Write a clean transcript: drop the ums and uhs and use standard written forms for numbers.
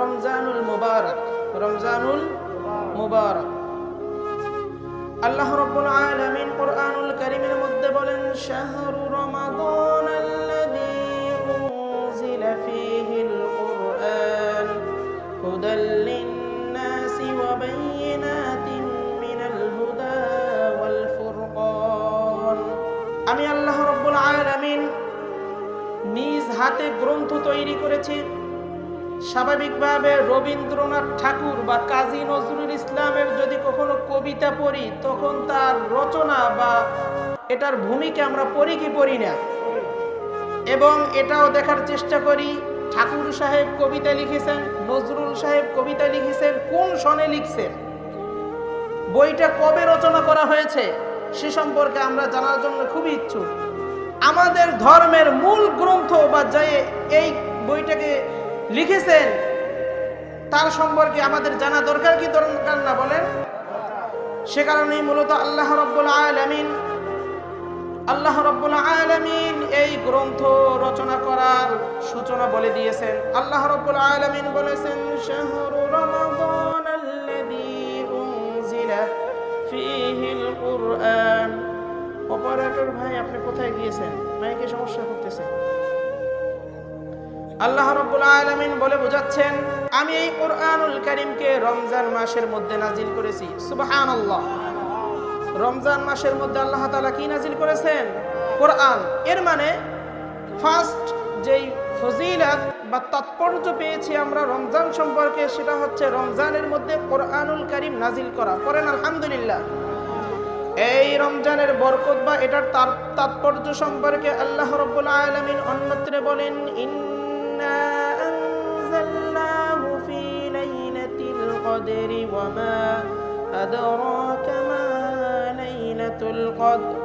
রমজানুল মুবারক, রমজানুল মুবারক। আল্লাহ রাব্বুল আলামিন কুরআনুল কারীমের মধ্যে বলেন, শাহরু রমাদানাল্লাযী উনজিলা ফীহিল কুরআন হুদাল লিন-নাসি ওয়া বায়িনাতিন মিনাল হুদা ওয়াল ফুরকান। আমি আল্লাহ রাব্বুল আলামিন নিজ হাতে গ্রন্থ তৈরি করেছি। স্বাভাবিকভাবে রবীন্দ্রনাথ ঠাকুর বা কাজী নজরুল ইসলামের যদি কখনো কবিতা পড়ি, তখন তার রচনা বা এটার ভূমিকা আমরা পড়ি কি পড়ি না, এবং এটাও দেখার চেষ্টা করি ঠাকুর সাহেব কবিতা লিখেছেন, নজরুল সাহেব কবিতা লিখেছেন, কোন সনে লিখছেন, বইটা কবে রচনা করা হয়েছে সে সম্পর্কে আমরা জানার জন্য খুবই ইচ্ছুক। আমাদের ধর্মের মূল গ্রন্থ বা যে এই বইটাকে লিখেছেন তার সম্পর্কে আমাদের জানা দরকার কি দরকার না বলেন? সে কারণেই মূলত আল্লাহ রাব্বুল আলামিন এই গ্রন্থ রচনা করার সূচনা বলে দিয়েছেন। আল্লাহ রাব্বুল আলামিন বলেছেন, শাহরু রমাদানাল্লাযী উনজিলা ফীহিল কুরআন। অপারেটর ভাই, আপনি কোথায় গিয়েছেন? মাইকে সমস্যা করতেছে। আল্লাহ রাব্বুল আলামিন বলে বোঝাচ্ছেন, আমি এই কুরআনুল কারীমকে রমজান মাসের মধ্যে নাজিল করেছি। সুবহানাল্লাহ। রমজান মাসের মধ্যে আল্লাহ তাআলা কি নাজিল করেছেন? কোরআন। এর মানে ফার্স্ট যেই ফজিলত বা তাৎপর্য পেয়েছি আমরা রমজান সম্পর্কে, সেটা হচ্ছে রমজানের মধ্যে কুরআনুল কারীম নাজিল করা। পড়েন আলহামদুলিল্লাহ। এই রমজানের বরকত বা এটার তাৎপর্য সম্পর্কে আল্লাহ রাব্বুল আলামিন অন্যত্রে বলেন, ইন্না আনজালনাহু ফি লাইলাতিল কদরি ওয়া মা আদরাকা মা লাইলাতুল কদর